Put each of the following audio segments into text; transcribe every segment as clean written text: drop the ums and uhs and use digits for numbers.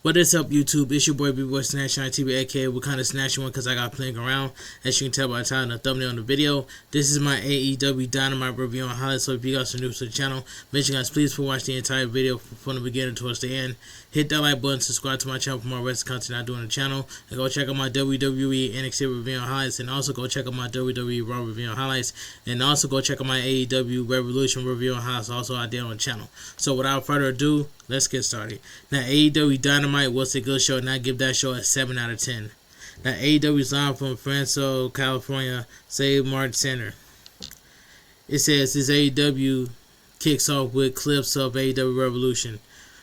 What is up, YouTube? It's your boy B-Boy Snatch on TV, aka we kind of snatching one because I got playing around. As you can tell by the title and the thumbnail on the video, this is my AEW Dynamite review on highlights. So if you guys are new to the channel, make sure you guys please watch the entire video from the beginning towards the end. Hit that like button, subscribe to my channel for more wrestling content I do on the channel, and go check out my WWE NXT review on highlights, and also go check out my WWE Raw review on highlights, and also go check out my AEW Revolution review on highlights also I did on the channel. So without further ado, let's get started. Now, AEW Dynamite was a good show, and I give that show a 7 out of 10. Now, AEW is live from Fresno, California, St. Martin Center. It says this AEW kicks off with clips of AEW Revolution.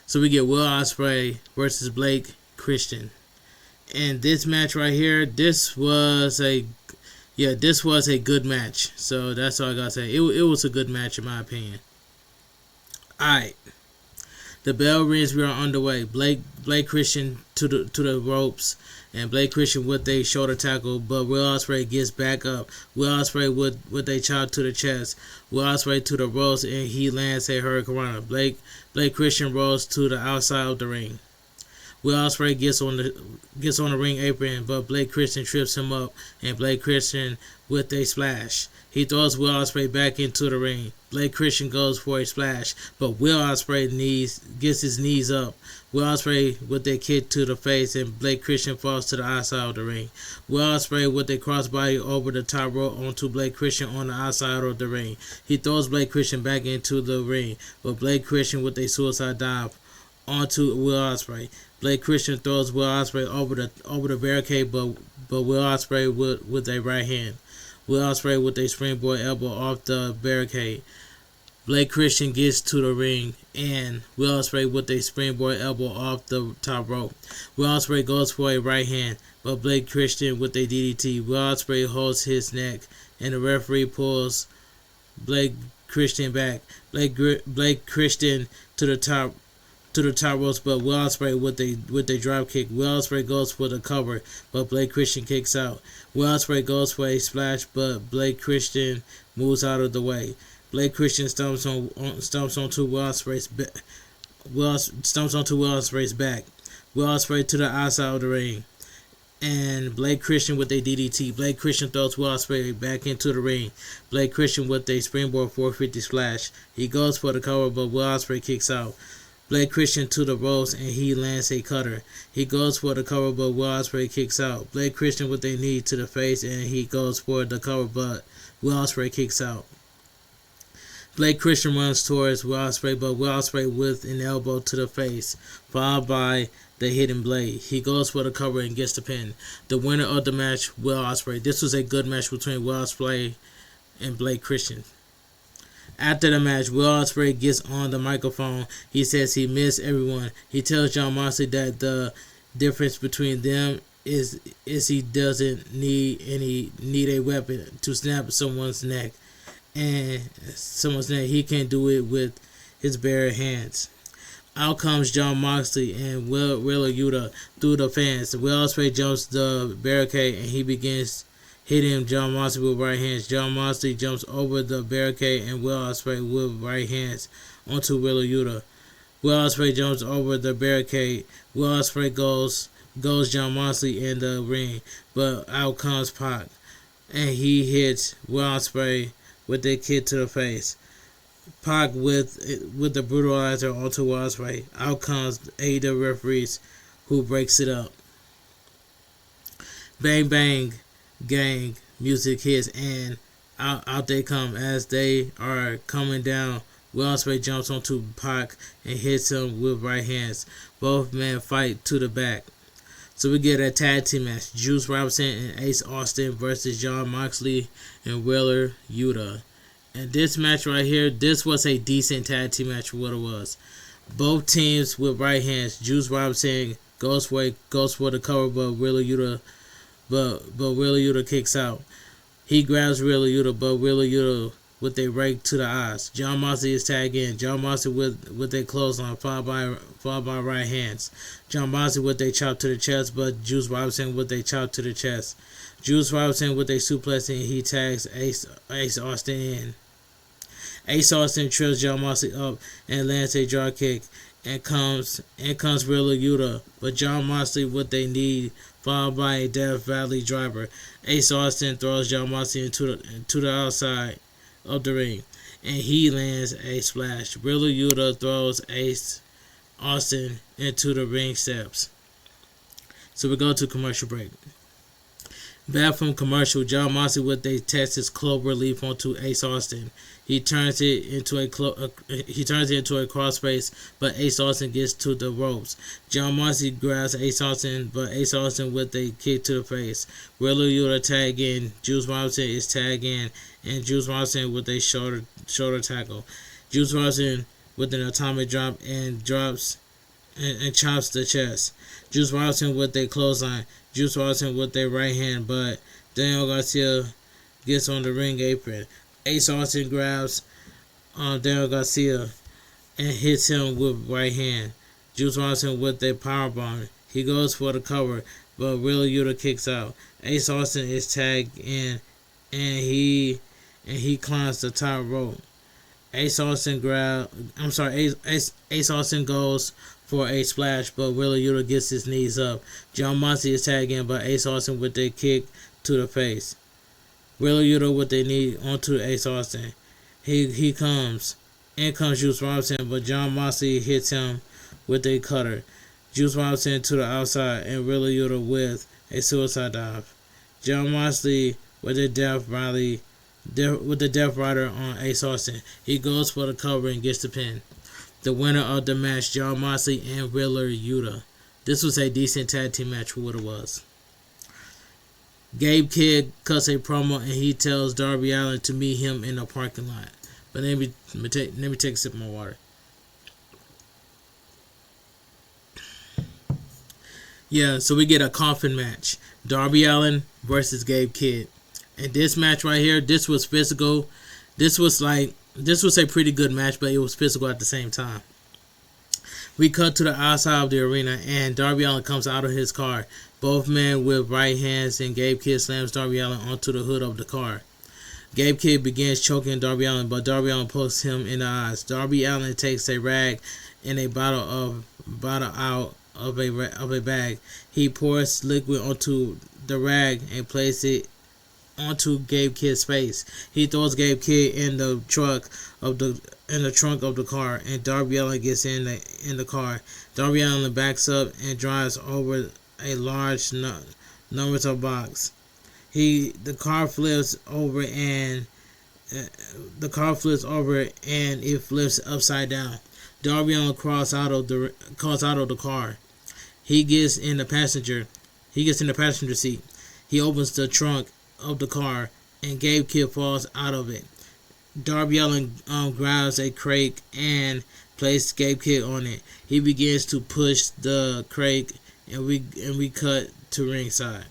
So we get Will Ospreay versus Blake Christian. And this match right here, this was a good match. So that's all I gotta say. It was a good match in my opinion. Alright. The bell rings, we are underway. Blake Christian to the ropes, and Blake Christian with a shoulder tackle, but Will Ospreay gets back up. Will Ospreay with a chop to the chest. Will Ospreay to the ropes, and he lands a hurricane. Blake Christian rolls to the outside of the ring. Will Ospreay gets on the ring apron, but Blake Christian trips him up, and Blake Christian with a splash. He throws Will Ospreay back into the ring. Blake Christian goes for a splash, but Will Ospreay gets his knees up. Will Ospreay with a kick to the face, and Blake Christian falls to the outside of the ring. Will Ospreay with a crossbody over the top rope onto Blake Christian on the outside of the ring. He throws Blake Christian back into the ring, but Blake Christian with a suicide dive onto Will Ospreay. Blake Christian throws Will Ospreay over the barricade, but Will Ospreay with a right hand. Will Ospreay with a springboard elbow off the barricade. Blake Christian gets to the ring, and Will Ospreay with a springboard elbow off the top rope. Will Ospreay goes for a right hand, but Blake Christian with a DDT. Will Ospreay holds his neck, and the referee pulls Blake Christian back. Blake Christian to the top ropes, but Will Ospreay with a drop kick. Will Ospreay goes for the cover, but Blake Christian kicks out. Will Ospreay goes for a splash, but Blake Christian moves out of the way. Blake Christian stomps onto Will Ospreay's back. Will Ospreay to the outside of the ring, and Blake Christian with a DDT. Blake Christian throws Will Ospreay back into the ring. Blake Christian with a springboard 450 splash. He goes for the cover, but Will Ospreay kicks out. Blake Christian to the ropes, and he lands a cutter. He goes for the cover, but Will Ospreay kicks out. Blake Christian with a knee to the face, and he goes for the cover, but Will Ospreay kicks out. Blake Christian runs towards Will Ospreay, but Will Ospreay with an elbow to the face, followed by the hidden blade. He goes for the cover and gets the pin. The winner of the match, Will Ospreay. This was a good match between Will Ospreay and Blake Christian. After the match, Will Ospreay gets on the microphone. He says he missed everyone. He tells Jon Moxley that the difference between them is he doesn't need a weapon to snap someone's neck. He can't do it with his bare hands. Out comes Jon Moxley and Wheeler Yuta through the fans. Will Ospreay jumps the barricade, and he begins hitting Jon Moxley with right hands. Jon Moxley jumps over the barricade, and Will Ospreay with right hands onto Wheeler Yuta. Will Ospreay jumps over the barricade. Will Ospreay goes Jon Moxley in the ring, but out comes Pac, and he hits Will Ospreay with a kick to the face. Pac with the brutalizer onto Will Ospreay. Out comes AEW referees, who breaks it up. Bang bang gang music hits, and out they come. As they are coming down, Will Ospreay jumps onto Pac and hits him with right hands. Both men fight to the back. So we get a tag team match: Juice Robinson and Ace Austin versus Jon Moxley and Wheeler Yuta. And this match right here, this was a decent tag team match for what it was. Both teams with right hands. Juice Robinson goes for the cover, but Wheeler Yuta kicks out. He grabs Wheeler Yuta, but Wheeler Yuta with a rake to the eyes. Jon Moxley is tagged in. Jon Moxley with a clothesline, followed by right hands. Jon Moxley with a chop to the chest, but Juice Robinson with a chop to the chest. Juice Robinson with a suplex, and he tags Ace Austin in. Ace Austin trips Jon Moxley up and lands a draw kick, In comes Wheeler Yuta, but John Moxley what they need, followed by a Death Valley driver. Ace Austin throws John Moxley into the outside of the ring, and he lands a splash. Wheeler Yuta throws Ace Austin into the ring steps. So we go to commercial break. Back from commercial, John Moxley with a Texas clover leaf onto Ace Austin. He turns it into a crossface, but Ace Austin gets to the ropes. John Moxley grabs Ace Austin, but Ace Austin with a kick to the face. Wheeler Yuta tag in. Juice Robinson is tagged in, and Juice Robinson with a shoulder tackle. Juice Robinson with an atomic drop and chops the chest. Juice Robinson with a clothesline. Juice Robinson with a right hand, but Daniel Garcia gets on the ring apron. Ace Austin grabs Daniel Garcia and hits him with right hand. Juice Robinson with a powerbomb. He goes for the cover, but Wheeler Yuta kicks out. Ace Austin is tagged in, and he climbs the top rope. Ace Austin goes for a splash, but Wheeler Yuta gets his knees up. John Moxley is tagged in by Ace Austin with a kick to the face. Wheeler Yuta with a knee onto Ace Austin. He comes. In comes Juice Robinson, but John Moxley hits him with a cutter. Juice Robinson to the outside, and Wheeler Yuta with a suicide dive. John Moxley with a Death Rider on Ace Austin. He goes for the cover and gets the pin. The winner of the match, John Moxley and Wheeler Yuta. This was a decent tag team match for what it was. Gabe Kidd cuts a promo and he tells Darby Allin to meet him in the parking lot. But let me take a sip of my water. Yeah, so we get a coffin match. Darby Allin versus Gabe Kidd. And this match right here, this was physical. This was a pretty good match, but it was physical at the same time. We cut to the outside of the arena, and Darby Allin comes out of his car. Both men with right hands, and Gabe Kidd slams Darby Allin onto the hood of the car. Gabe Kidd begins choking Darby Allin, but Darby Allin pokes him in the eyes. Darby Allin takes a rag and a bottle out of a bag. He pours liquid onto the rag and places it onto Gabe Kidd's face. He throws Gabe Kidd in the trunk of the car, and Darby Allin gets in the car. Darby Allin backs up and drives over a large number box. The car flips over and it flips upside down. Darby Allin crawls out of the car. He gets in the passenger seat. He opens the trunk of the car, and Gabe Kidd falls out of it. Darby Allin grabs a crate and places Gabe Kidd on it. He begins to push the crate, and we cut to ringside.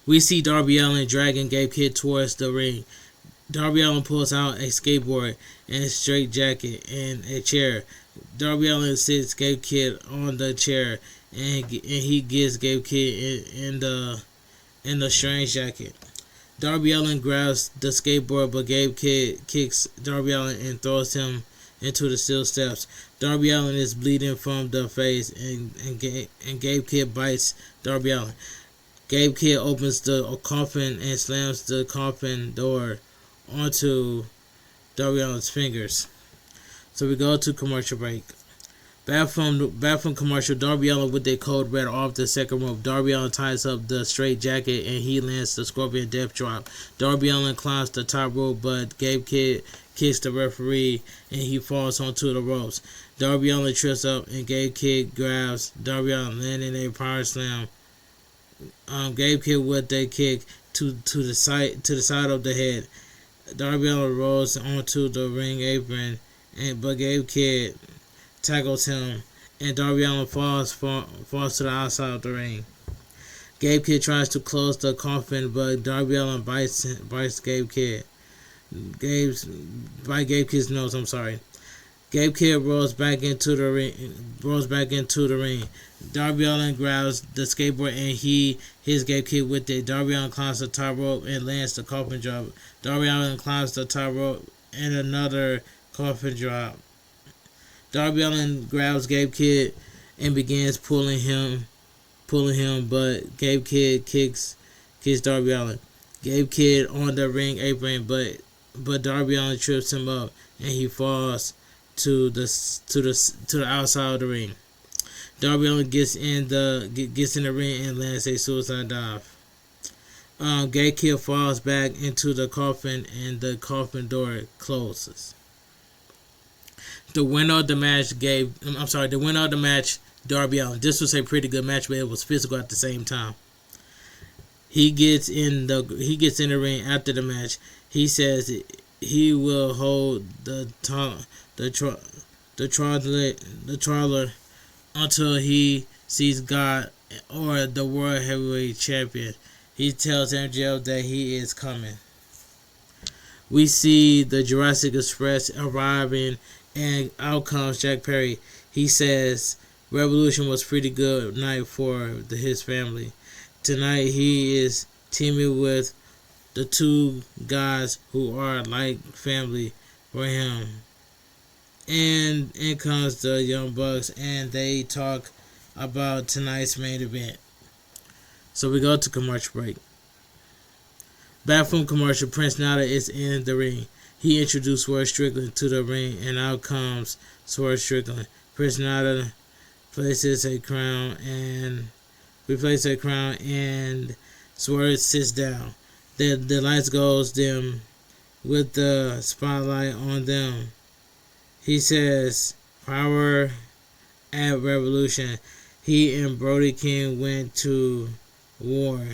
We see Darby Allin dragging Gabe Kidd towards the ring. Darby Allin pulls out a skateboard and a straight jacket and a chair. Darby Allin sits Gabe Kidd on the chair, and he gets Gabe Kidd in the strange jacket. Darby Allin grabs the skateboard, but Gabe Kidd kicks Darby Allin and throws him into the steel steps. Darby Allin is bleeding from the face, and Gabe Kidd bites Darby Allin. Gabe Kidd opens the coffin and slams the coffin door onto Darby Allin's fingers. So we go to commercial break. Back from commercial, Darby Allin with a cold red off the second rope. Darby Allin ties up the straight jacket and he lands the Scorpion Death Drop. Darby Allin climbs the top rope, but Gabe Kidd kicks the referee and he falls onto the ropes. Darby Allin trips up and Gabe Kidd grabs Darby Allin, landing a power slam. Gabe Kidd with a kick to the side of the head. Darby Allin rolls onto the ring apron, but Gabe Kidd tackles him, and Darby Allin falls to the outside of the ring. Gabe Kidd tries to close the coffin, but Darby Allin bites Gabe Kidd. Gabe Kidd's nose. Gabe Kidd rolls back into the ring. Darby Allin grabs the skateboard and he hits Gabe Kidd with it. Darby Allin climbs the top rope and lands the coffin drop. Darby Allin climbs the top rope and another coffin drop. Darby Allin grabs Gabe Kidd and begins pulling him, but Gabe Kidd kicks Darby Allin. Gabe Kidd on the ring apron, but Darby Allin trips him up and he falls to the outside of the ring. Darby Allin gets in the ring and lands a suicide dive. Gabe Kidd falls back into the coffin and the coffin door closes. The winner of the match, Darby Allin. This was a pretty good match, but it was physical at the same time. He gets in the ring after the match. He says he will hold the trawler until he sees God or the World Heavyweight Champion. He tells MJF that he is coming. We see the Jurassic Express arriving, and out comes Jack Perry. He says Revolution was pretty good night for his family. Tonight he is teaming with the two guys who are like family for him. And in comes the Young Bucks, and they talk about tonight's main event. So we go to commercial break. Back from commercial, Prince Nana is in the ring. He introduced Swerve Strickland to the ring, and out comes Swerve Strickland. Prince Nana replaces a crown, and Swerve sits down. The lights goes dim with the spotlight on them. He says, "Power at Revolution." He and Brody King went to war,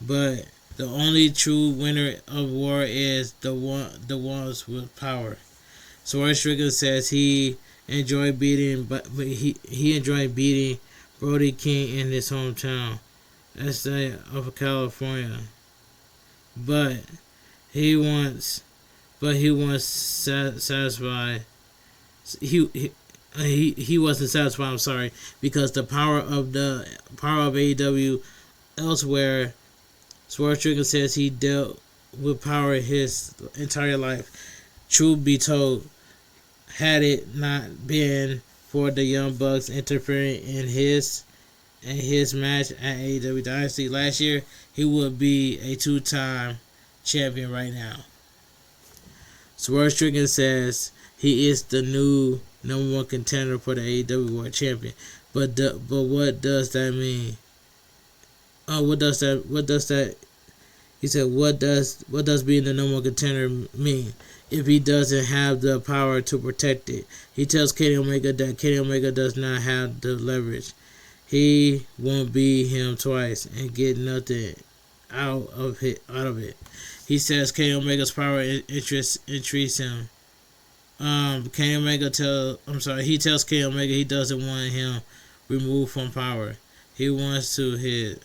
but the only true winner of war is the ones with power. Swerve Strickland says he enjoyed beating Brody King in his hometown, that's of California. But he wants satisfied. He wasn't satisfied. I'm sorry, because the power of AEW elsewhere. Swerve Strickland says he dealt with power his entire life. Truth be told, had it not been for the Young Bucks interfering in his match at AEW Dynasty last year, he would be a two-time champion right now. Swerve Strickland says he is the new number one contender for the AEW World Champion. But what does that mean? What does that? He said, what does being the number one contender mean if he doesn't have the power to protect it? He tells Kenny Omega that Kenny Omega does not have the leverage. He won't beat him twice and get nothing out of it. He says Kenny Omega's power interests him. He tells Kenny Omega he doesn't want him removed from power. He wants his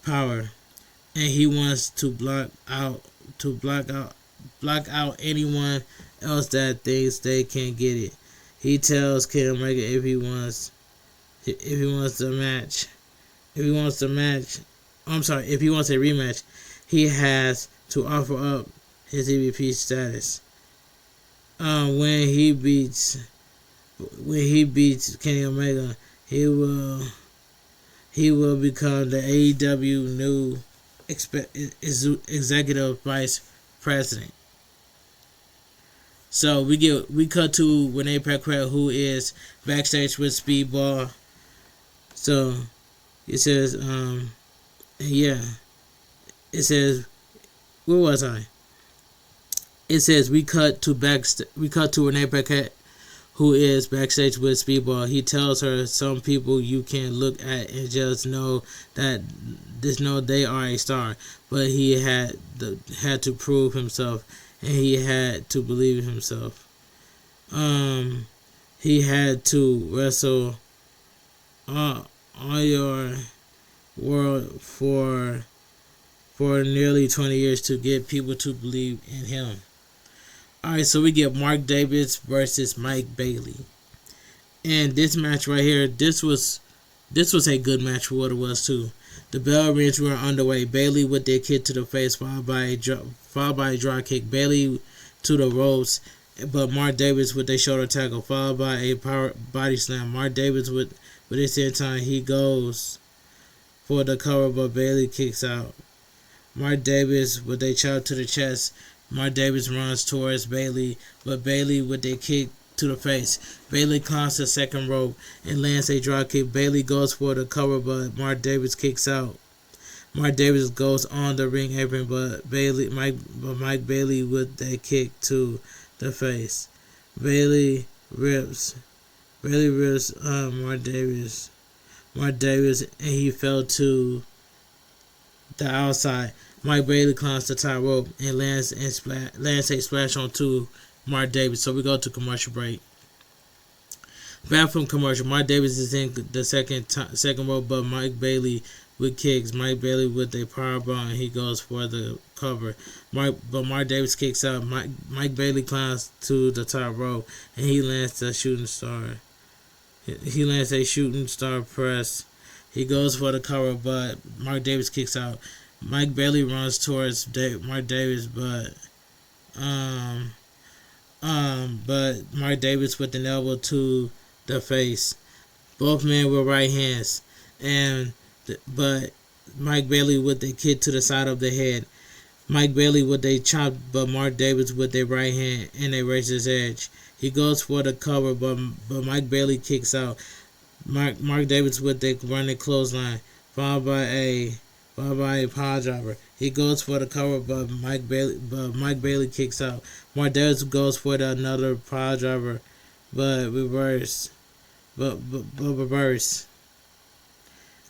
power, and he wants to block out anyone else that thinks they can get it. He tells Kenny Omega if he wants a rematch, he has to offer up his EVP status. When he beats Kenny Omega, he will become the AEW new executive vice president. So we cut to Renee Paquette, who is backstage with Speedball. So it says, it says, where was I? It says we cut to Renee Paquette, who is backstage with Speedball. He tells her some people you can look at and just know they are a star, but he had to prove himself, and he had to believe in himself. He had to wrestle all your world for nearly 20 years to get people to believe in him. Alright, so we get Mark Davis versus Mike Bailey. And this match right here, this was a good match for what it was too. The bell rings were underway. Bailey with their kick to the face, followed by a drop kick. Bailey to the ropes, but Mark Davis with a shoulder tackle followed by a power body slam. Mark Davis with this same time he goes for the cover, but Bailey kicks out. Mark Davis with a chop to the chest. Mark Davis runs towards Bailey, but Bailey with a kick to the face. Bailey climbs the second rope and lands a drop kick. Bailey goes for the cover, but Mark Davis kicks out. Mark Davis goes on the ring apron, but Mike Bailey with a kick to the face. Bailey rips Mark Davis, and he fell to the outside. Mike Bailey climbs the top rope and lands a splash onto Mark Davis. So we go to commercial break. Back from commercial, Mark Davis is in the second rope, but Mike Bailey with kicks. Mike Bailey with a powerbomb, and he goes for the cover. But Mark Davis kicks out. Mike Bailey climbs to the top rope, and he lands a shooting star. He lands a shooting star press. He goes for the cover, but Mark Davis kicks out. Mike Bailey runs towards Mark Davis, but Mark Davis with an elbow to the face. Both men with right hands, but Mike Bailey with a kick to the side of the head. Mike Bailey with a chop, but Mark Davis with a right hand and a razor's edge. He goes for the cover, but Mike Bailey kicks out. Mark Davis with a running clothesline, followed by a power driver. He goes for the cover, but Mike Bailey kicks out. Mark Davis goes for another power driver, but reverse.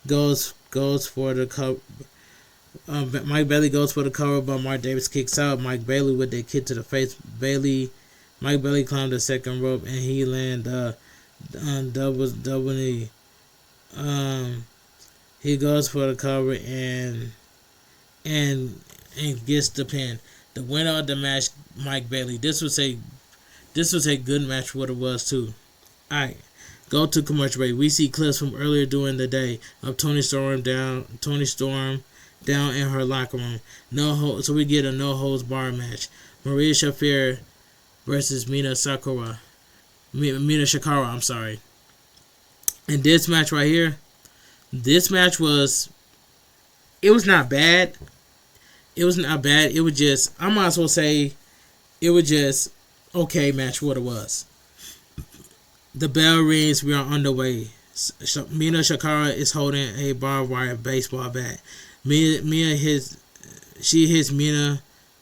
Goes for the cover. Mike Bailey goes for the cover, but Mark Davis kicks out. Mike Bailey with a kick to the face. Mike Bailey climbed the second rope and he landed double knee. He goes for the cover and gets the pin. The winner of the match, Mike Bailey. This was a good match. What it was too. All right. Go to commercial break. We see clips from earlier during the day of Toni Storm down in her locker room. So we get a no holds bar match. Maria Shafir versus Mina Shikara. I'm sorry. And this match right here, it was not bad. It was not bad. It was just, I might as well say, it was just okay match. What it was. The bell rings. We are underway. Mina Shikara is holding a barbed wire baseball bat. Maria hits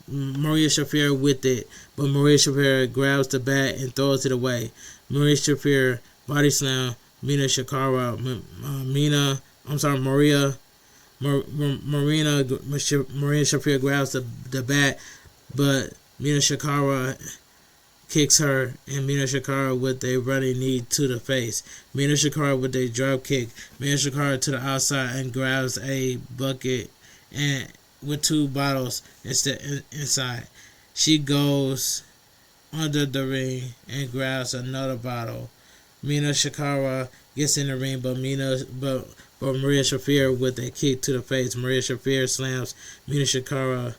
Maria Shafir with it, but Maria Shafir grabs the bat and throws it away. Maria Shafir body slam Mina Shikara. Maria Shafir grabs the bat, but Mina Shikara kicks her, and Mina Shikara with a running knee to the face. Mina Shikara with a drop kick. Mina Shikara to the outside and grabs a bucket and with two bottles inside. She goes under the ring and grabs another bottle. Mina Shikara gets in the ring, but Maria Shafir with a kick to the face. Maria Shafir slams Mina Shikara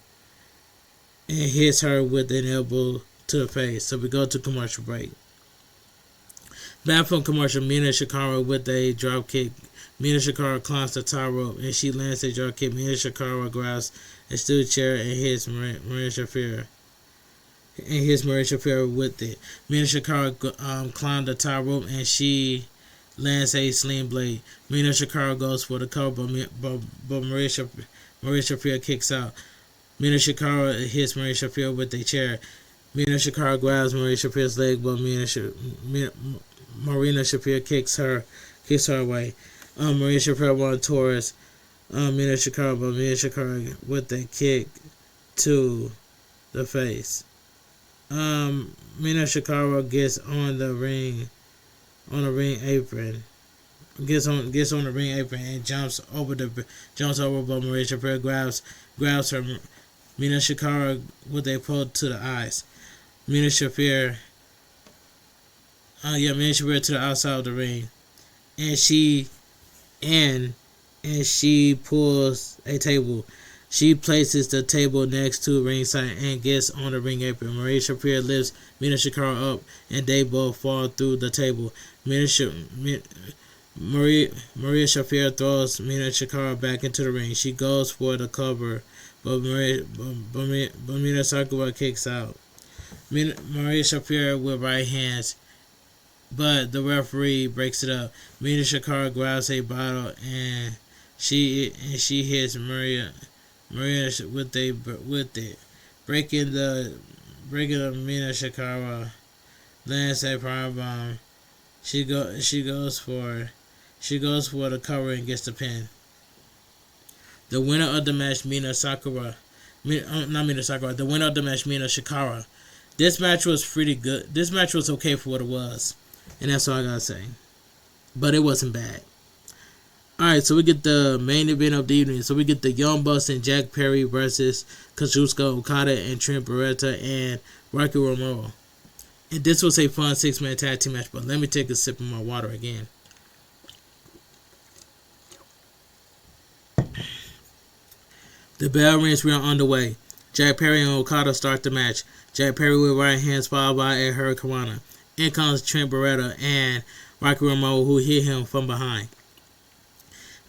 and hits her with an elbow to the face. So we go to commercial break. Back from commercial, Mina Shikara with a drop kick. Mina Shikara climbs the top rope and she lands a drop kick. Mina Shikara grabs a steel chair and hits Maria Shafir. With it. Mina Shikara climbs the top rope and she lands a sling blade. Mina Shikara goes for the cover, but Maria Shafir kicks out. Mina Shikara hits Maria Shafir with a chair. Mina Shikara grabs Maria Shafir's leg, but Marina Shafir kicks her away. Maria Shafir won towards Mina Shikara, but Mina Shikara with a kick to the face. Mina Shikara gets on the ring apron. Gets on the ring apron and jumps over, but Maria Shafir grabs her. Mina Shikara with a pull to the eyes. Mina Shafir to the outside of the ring, and she pulls a table. She places the table next to ringside and gets on the ring apron. Maria Shafir lifts Mina Shakira up, and they both fall through the table. Maria Shafir throws Mina Shakira back into the ring. She goes for the cover, but Mina Sakura kicks out. Maria Shafir with right hands, but the referee breaks it up. Mina Shakira grabs a bottle and she hits Maria with it, breaking the Mina Shakira lands a power bomb. She goes for the cover and gets the pin. The winner of the match, The winner of the match, Mina Shakira. This match was pretty good. This match was okay for what it was, and that's all I gotta say. But it wasn't bad. Alright, so we get the main event of the evening. So we get the Young Bucks and Jack Perry versus Kazuchika Okada and Trent Beretta and Rocky Romero. And this was a fun 6-man tag team match, but let me take a sip of my water again. The bell rings, we are underway. Jack Perry and Okada start the match. Jack Perry with right hands followed by a Hurricanrana. In comes Trent Beretta and Rocky Romero, who hit him from behind.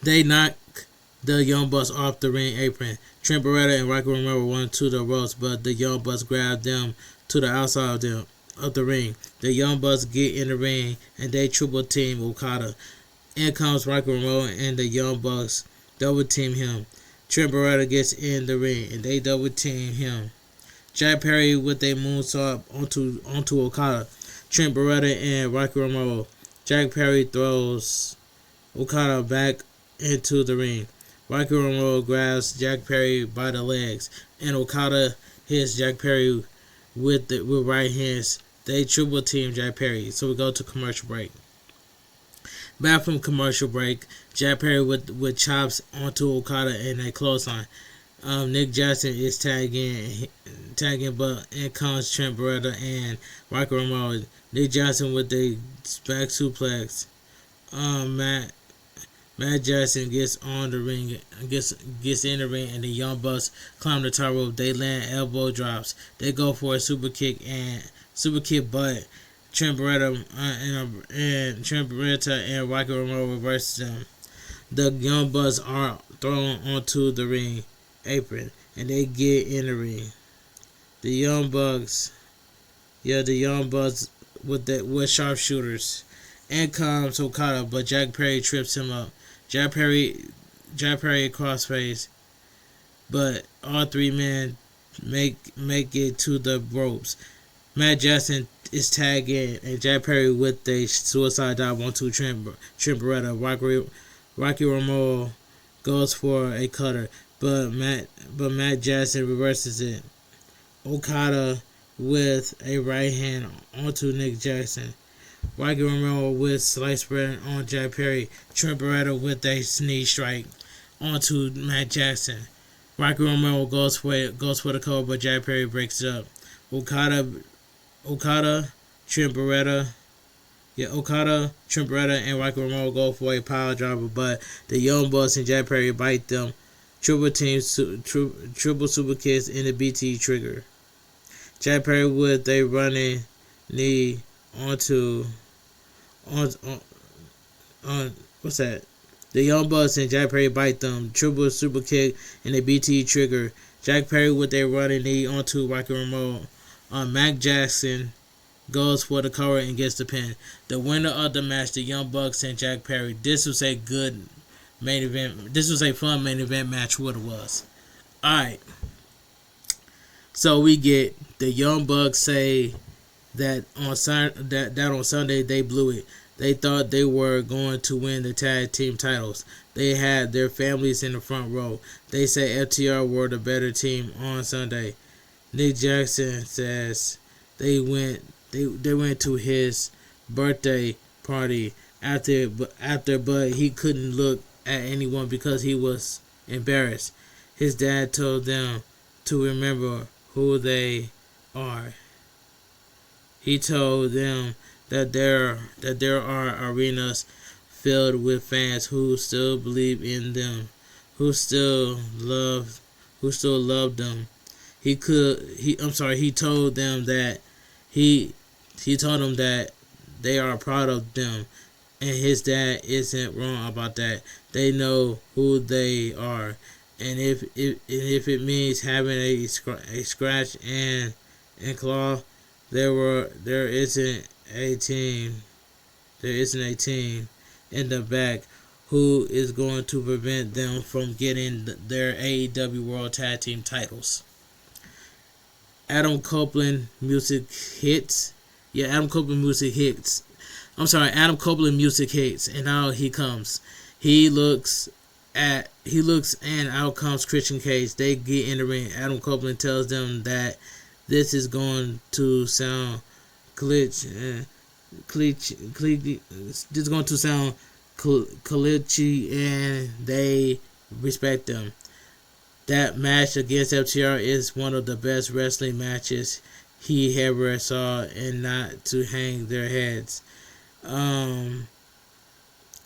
They knock the Young Bucks off the ring apron. Trent Beretta and Rocky Romero run to the ropes, but the Young Bucks grab them to the outside of the ring. The Young Bucks get in the ring and they triple team Okada. In comes Rocky Romero and the Young Bucks double team him. Trent Beretta gets in the ring and they double team him. Jack Perry with a moonsault onto Okada. Trent Beretta and Rocky Romero. Jack Perry throws Okada back into the ring. Rocky Romero grabs Jack Perry by the legs, and Okada hits Jack Perry with right hands. They triple team Jack Perry. So we go to commercial break. Back from commercial break, Jack Perry with chops onto Okada and a clothesline. Nick Jackson is tagging, but in comes Trent Beretta and Rocky Romero. Nick Jackson with a back suplex. Matt Jackson gets on the ring, gets in the ring, and the Young Bucks climb the top rope. They land elbow drops. They go for a super kick, but Trent Beretta and Rocky Romero reverses them. The Young Bucks are thrown onto the ring apron, and they get in the ring. The Young Bucks with sharpshooters. In comes Okada, but Jack Perry trips him up. Jack Perry crossface, but all three men make it to the ropes. Matt Jackson is tagged in, and Jack Perry with a suicide dive onto Trent Beretta. Rocky Romero goes for a cutter, but Matt Jackson reverses it. Okada with a right hand onto Nick Jackson. Rocky Romero with slice spread on Jack Perry. Trent Beretta with a knee strike onto Matt Jackson. Rocky Romero goes for the cover, but Jack Perry breaks it up. Okada, Trent Beretta, and Rocky Romero go for a power driver, but the Young Bucks and Jack Perry bite them. Triple super kicks in the BT trigger. Jack Perry with a running knee onto what's that? The Young Bucks and Jack Perry bite them. Triple super kick and a BT trigger. Jack Perry with a running knee onto Rocky Romero. Mac Jackson goes for the cover and gets the pin. The winner of the match, the Young Bucks and Jack Perry. This was a good main event. This was a fun main event match. What it was. Alright. So we get the Young Bucks say that on Sunday they blew it. They thought they were going to win the tag team titles. They had their families in the front row. They say FTR were the better team on Sunday. Nick Jackson says they went to his birthday party after, but he couldn't look at anyone because he was embarrassed. His dad told them to remember who they are. He told them that there are arenas filled with fans who still believe in them, who still love who still loved them. He told them that he told them that they are proud of them, and his dad isn't wrong about that. They know who they are, and if it means having a scratch and claw, there isn't a team in the back who is going to prevent them from getting their AEW World Tag Team titles. Adam Copeland music hits. Yeah, Adam Copeland music hits. Adam Copeland music hits, and now he comes. He looks, and out comes Christian Cage. They get in the ring. Adam Copeland tells them that this is going to sound glitchy. This is going to sound glitchy, and they respect them. That match against FTR is one of the best wrestling matches he ever saw, and not to hang their heads.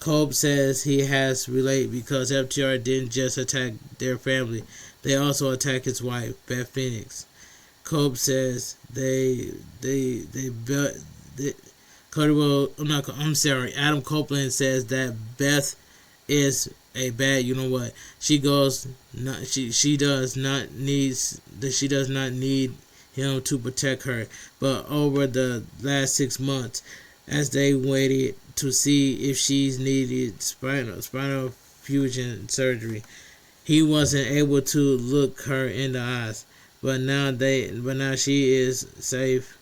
Cope says he has relate because FTR didn't just attack their family, they also attacked his wife, Beth Phoenix. Cope says Adam Copeland says that Beth is a bad, you know what? She does not need him to protect her. But over the last 6 months, as they waited to see if she's needed spinal fusion surgery, he wasn't able to look her in the eyes. But now she is safe.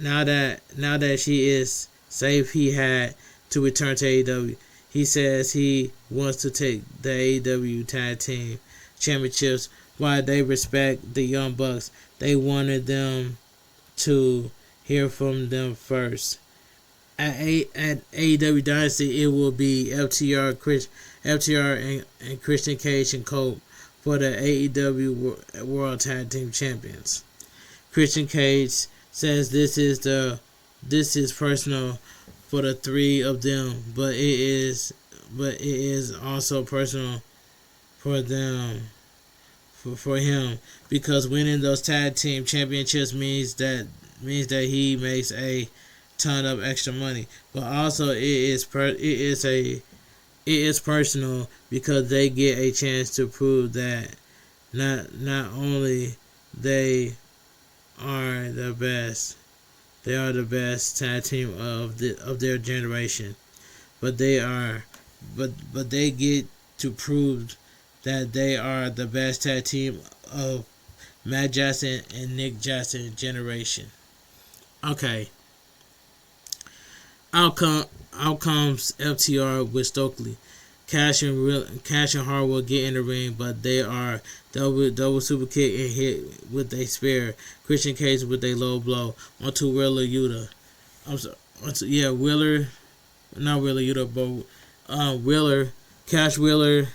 Now that she is safe, he had to return to AEW. He says he wants to take the AEW Tag Team Championships while they respect the Young Bucks. They wanted them to hear from them first. At AEW Dynasty, it will be FTR and Christian Cage and Cope for the AEW World Tag Team Champions. Christian Cage says this is personal for the three of them, but it is also personal for them, for him, because winning those tag team championships means that he makes a ton of extra money, but also it is personal because they get a chance to prove that not only they are the best tag team of their generation, but they get to prove that they are the best tag team of Matt Jackson and Nick Jackson generation. Okay. Out comes FTR with Stokely. Cash and Hardwood get in the ring, but they are double super kick and hit with a spear. Christian Cage with a low blow onto Wheeler Yuta. Wheeler, not Wheeler Yuta, but Wheeler, Cash Wheeler,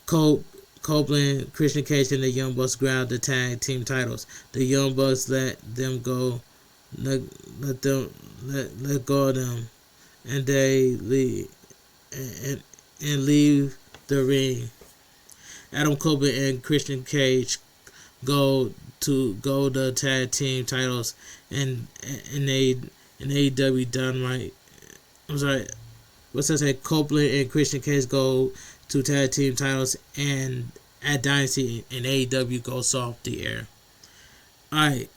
Copeland, Christian Cage, and the Young Bucks grab the tag team titles. The Young Bucks let go of them, and they leave and leave the ring. Adam Copeland and Christian Cage go the tag team titles in AEW Dynamite. Copeland and Christian Cage go to tag team titles, and at Dynasty and AEW goes off the air. Alright,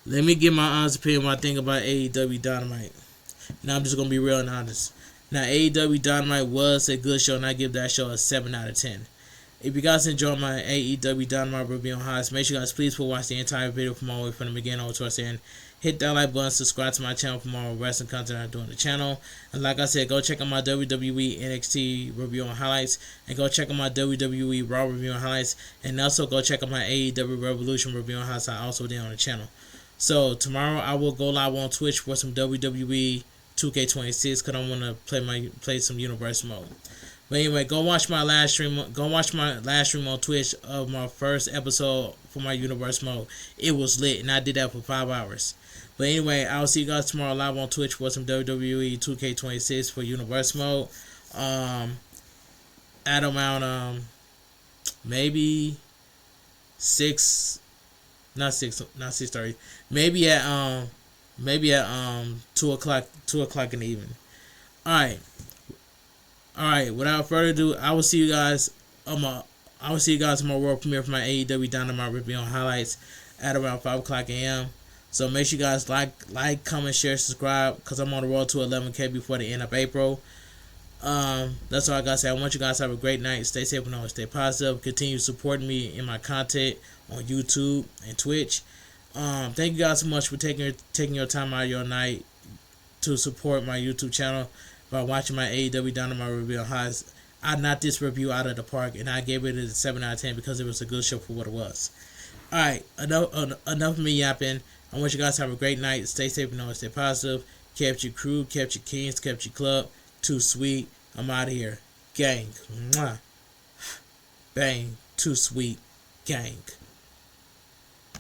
let me give my honest opinion what I think about AEW Dynamite. Now I'm just going to be real and honest. Now AEW Dynamite was a good show, and I give that show a 7 out of 10. If you guys enjoyed my AEW Dynamite review on highlights, make sure you guys please watch the entire video from all the way from the beginning over towards the end. Hit that like button, subscribe to my channel for more wrestling content I do on the channel. And like I said, go check out my WWE NXT review on highlights. And go check out my WWE Raw review on highlights. And also go check out my AEW Revolution review on highlights I also did on the channel. So tomorrow I will go live on Twitch for some WWE 2K26 because I want to play some Universe mode. But anyway, go watch my last stream on Twitch of my first episode for my Universe mode. It was lit, and I did that for 5 hours. But anyway, I'll see you guys tomorrow live on Twitch for some WWE 2K26 for Universe mode. At around maybe not 6:30, maybe at 2 o'clock in the evening. All right. Without further ado, I will see you guys. I will see you guys in my world premiere for my AEW Dynamite review on highlights at around 5 o'clock a.m. So make sure you guys like, comment, share, subscribe, because I'm on the road to 11K before the end of April. That's all I gotta say. I want you guys to have a great night. Stay safe and always stay positive. Continue supporting me in my content on YouTube and Twitch. Thank you guys so much for taking your time out of your night to support my YouTube channel by watching my AEW Dynamite review on highs. I knocked this review out of the park, and I gave it a 7 out of 10 because it was a good show for what it was. Alright, enough of me yapping. I want you guys to have a great night. Stay safe and always stay positive. Kept your crew, kept your kings, kept your club. Too sweet. I'm out of here. Gang. Mwah. Bang. Too sweet. Gang.